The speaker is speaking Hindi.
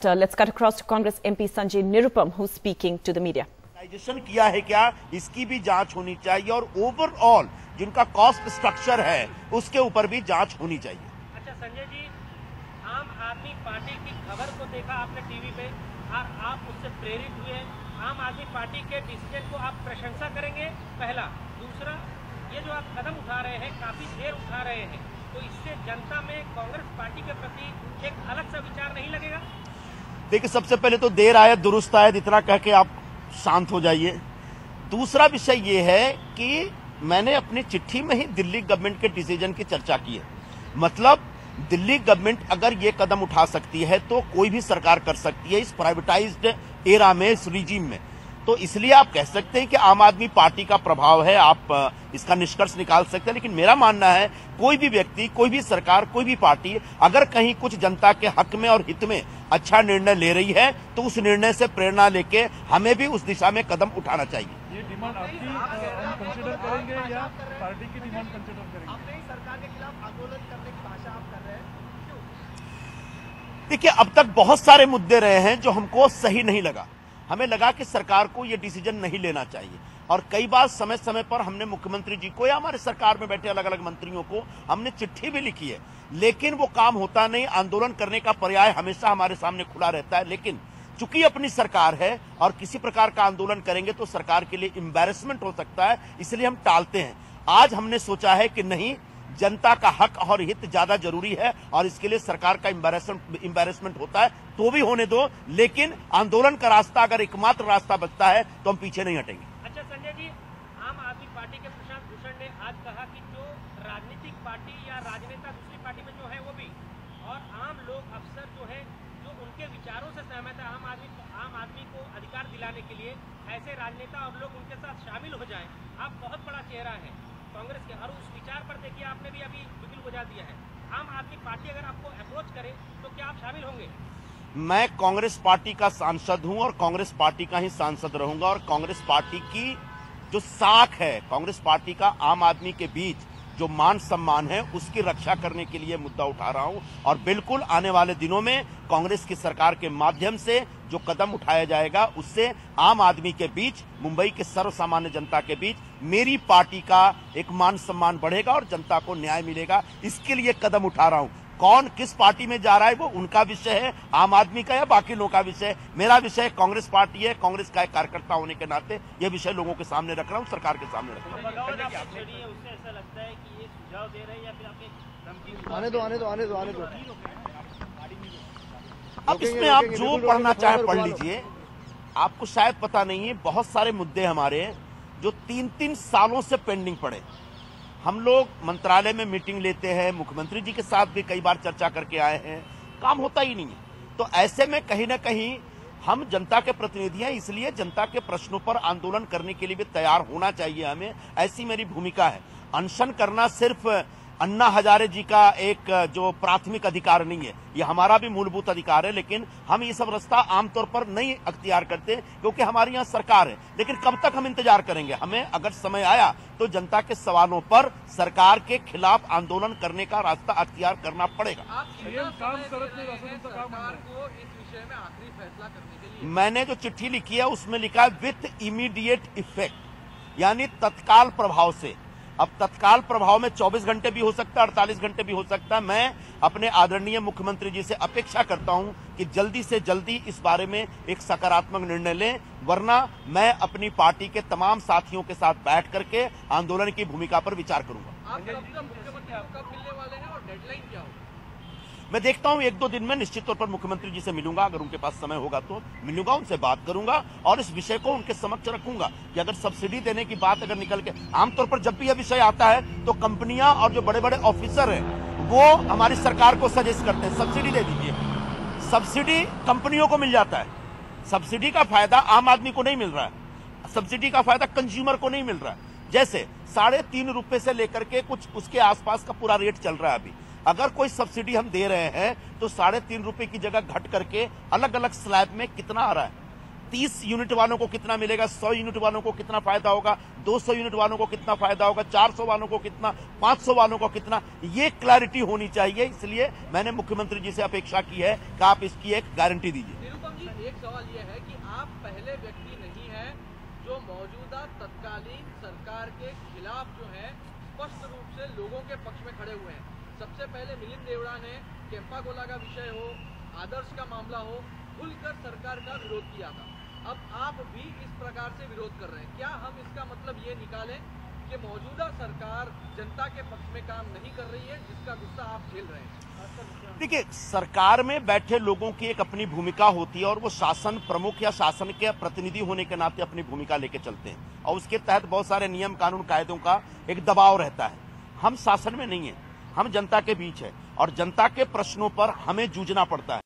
let's cut across to Congress MP Sanjay Nirupam, who's speaking to the media. किया है क्या, इसकी भी जांच होनी चाहिए और ओवरऑल जिनका कॉस्ट स्ट्रक्चर है उसके ऊपर भी जांच होनी चाहिए। अच्छा संजय जी, आम आदमी पार्टी की खबर को देखा आपने टीवी पे और आप उससे प्रेरित हुए। आम आदमी पार्टी के डिसीजन को आप प्रशंसा करेंगे, पहला। दूसरा, ये जो आप कदम उठा रहे हैं, काफी देर उठा रहे हैं, तो इससे जनता में कांग्रेस पार्टी के प्रति एक अलग सा विचार नहीं लगेगा? देखिए, सबसे पहले तो देर आयत दुरुस्त आयत इतना कह के आप शांत हो जाइए। दूसरा विषय ये है कि मैंने अपनी चिट्ठी में ही दिल्ली गवर्नमेंट के डिसीजन की चर्चा की है। मतलब दिल्ली गवर्नमेंट अगर ये कदम उठा सकती है तो कोई भी सरकार कर सकती है इस प्राइवेटाइज्ड एरा में, इस रिजीम में। तो इसलिए आप कह सकते हैं कि आम आदमी पार्टी का प्रभाव है, आप इसका निष्कर्ष निकाल सकते हैं। लेकिन मेरा मानना है कोई भी व्यक्ति, कोई भी सरकार, कोई भी पार्टी अगर कहीं कुछ जनता के हक में और हित में अच्छा निर्णय ले रही है तो उस निर्णय से प्रेरणा लेके हमें भी उस दिशा में कदम उठाना चाहिए। ये डिमांड आपकी कंसीडर करेंगे या पार्टी की डिमांड कंसीडर करेंगे? अपने ही सरकार के खिलाफ आंदोलन करने की भाषा आप कर रहे हैं, क्यों? देखिए, अब तक बहुत सारे मुद्दे रहे हैं जो हमको सही नहीं लगा। हमें लगा कि सरकार को यह डिसीजन नहीं लेना चाहिए और कई बार समय समय पर हमने मुख्यमंत्री जी को या हमारे सरकार में बैठे अलग अलग मंत्रियों को हमने चिट्ठी भी लिखी है, लेकिन वो काम होता नहीं। आंदोलन करने का पर्याय हमेशा हमारे सामने खुला रहता है, लेकिन चूंकि अपनी सरकार है और किसी प्रकार का आंदोलन करेंगे तो सरकार के लिए एम्बैरेसमेंट हो सकता है, इसलिए हम टालते हैं। आज हमने सोचा है कि नहीं, जनता का हक और हित ज्यादा जरूरी है और इसके लिए सरकार का एम्बैरेसमेंट होता है तो भी होने दो, लेकिन आंदोलन का रास्ता अगर एकमात्र रास्ता बचता है तो हम पीछे नहीं हटेंगे। अच्छा संजय जी, आम आदमी पार्टी के प्रशांत भूषण ने आज कहा कि जो राजनीतिक पार्टी या राजनेता दूसरी पार्टी में जो है वो भी, और आम लोग अफसर जो है जो उनके विचारों से सहमत है, आम आदमी को अधिकार दिलाने के लिए ऐसे राजनेता और लोग उनके साथ शामिल हो जाएं। आप बहुत बड़ा चेहरा है कांग्रेस के और उस विचार पर देखिए आपने भी अभी बिल्कुल बुझा दिया है। आम आदमी पार्टी अगर आपको अप्रोच करे तो क्या आप शामिल होंगे? मैं कांग्रेस पार्टी का सांसद हूं और कांग्रेस पार्टी का ही सांसद रहूंगा और कांग्रेस पार्टी की जो साख है, कांग्रेस पार्टी का आम आदमी के बीच जो मान सम्मान है, उसकी रक्षा करने के लिए मुद्दा उठा रहा हूं और बिल्कुल आने वाले दिनों में कांग्रेस की सरकार के माध्यम से जो कदम उठाया जाएगा उससे आम आदमी के बीच, मुंबई के सर्वसामान्य जनता के बीच मेरी पार्टी का एक मान सम्मान बढ़ेगा और जनता को न्याय मिलेगा। इसके लिए कदम उठा रहा हूं। कौन किस पार्टी में जा रहा है वो उनका विषय है, आम आदमी का या बाकी लोगों का विषय। मेरा विषय कांग्रेस पार्टी है, कांग्रेस का एक कार्यकर्ता होने के नाते यह विषय लोगों के सामने रख रहा हूं, सरकार के सामने रख रहा हूं। अब इसमें आप जो पढ़ना चाहे पढ़ लीजिए। आपको शायद पता नहीं है, बहुत सारे मुद्दे हमारे जो 3-3 सालों से पेंडिंग पड़े। हम लोग मंत्रालय में मीटिंग लेते हैं, मुख्यमंत्री जी के साथ भी कई बार चर्चा करके आए हैं, काम होता ही नहीं है। तो ऐसे में कहीं ना कहीं हम जनता के प्रतिनिधि हैं, इसलिए जनता के प्रश्नों पर आंदोलन करने के लिए भी तैयार होना चाहिए हमें, ऐसी मेरी भूमिका है। अनशन करना सिर्फ अन्ना हजारे जी का एक जो प्राथमिक अधिकार नहीं है, ये हमारा भी मूलभूत अधिकार है, लेकिन हम ये सब रास्ता आमतौर पर नहीं अख्तियार करते क्योंकि हमारी यहाँ सरकार है। लेकिन कब तक हम इंतजार करेंगे? हमें अगर समय आया तो जनता के सवालों पर सरकार के खिलाफ आंदोलन करने का रास्ता अख्तियार करना पड़ेगा। मैंने जो चिट्ठी लिखी है उसमें लिखा है विथ इमीडिएट इफेक्ट, यानी तत्काल प्रभाव से। अब तत्काल प्रभाव में 24 घंटे भी हो सकता है, 48 घंटे भी हो सकता है। मैं अपने आदरणीय मुख्यमंत्री जी से अपेक्षा करता हूं कि जल्दी से जल्दी इस बारे में एक सकारात्मक निर्णय लें, वरना मैं अपनी पार्टी के तमाम साथियों के साथ बैठ करके आंदोलन की भूमिका पर विचार करूंगा। मैं देखता हूं 1-2 दिन में निश्चित तौर पर मुख्यमंत्री जी से मिलूंगा, अगर उनके पास समय होगा तो मिलूंगा, उनसे बात करूंगा और इस विषय को उनके समक्ष रखूंगा कि अगर सब्सिडी देने की बात अगर निकल के, आमतौर पर जब भी यह विषय आता है तो कंपनियां और जो बड़े बड़े ऑफिसर हैं वो हमारी सरकार को सजेस्ट करते हैं सब्सिडी दे दीजिए। सब्सिडी कंपनियों को मिल जाता है, सब्सिडी का फायदा आम आदमी को नहीं मिल रहा है, सब्सिडी का फायदा कंज्यूमर को नहीं मिल रहा है। जैसे 3.5 रुपए से लेकर के कुछ उसके आसपास का पूरा रेट चल रहा है अभी। अगर कोई सब्सिडी हम दे रहे हैं तो 3.5 रुपए की जगह घट करके अलग अलग स्लैब में कितना आ रहा है? 30 यूनिट वालों को कितना मिलेगा, 100 यूनिट वालों को कितना फायदा होगा, 200 यूनिट वालों को कितना फायदा होगा, 400 वालों को कितना, 500 वालों को कितना, ये क्लैरिटी होनी चाहिए। इसलिए मैंने मुख्यमंत्री जी से अपेक्षा की है कि आप इसकी एक गारंटी दीजिए। निरुपम जी, एक सवाल यह है कि आप पहले व्यक्ति नहीं है जो मौजूदा तत्कालीन सरकार के खिलाफ जो है स्पष्ट रूप से लोगों के पक्ष में खड़े हुए हैं। सबसे पहले मिलिंद देवड़ा ने केम्पा गोला का विषय हो, आदर्श का मामला हो, खुलकर सरकार का विरोध किया था। अब आप भी इस प्रकार से विरोध कर रहे हैं। क्या हम इसका मतलब ये निकालें कि मौजूदा सरकार जनता के पक्ष में काम नहीं कर रही है, जिसका गुस्सा आप झेल रहे हैं? देखिए, सरकार में बैठे लोगों की एक अपनी भूमिका होती है और वो शासन प्रमुख या शासन के प्रतिनिधि होने के नाते अपनी भूमिका लेके चलते हैं और उसके तहत बहुत सारे नियम कानून कायदों का एक दबाव रहता है। हम शासन में नहीं है, हम जनता के बीच है और जनता के प्रश्नों पर हमें जूझना पड़ता है।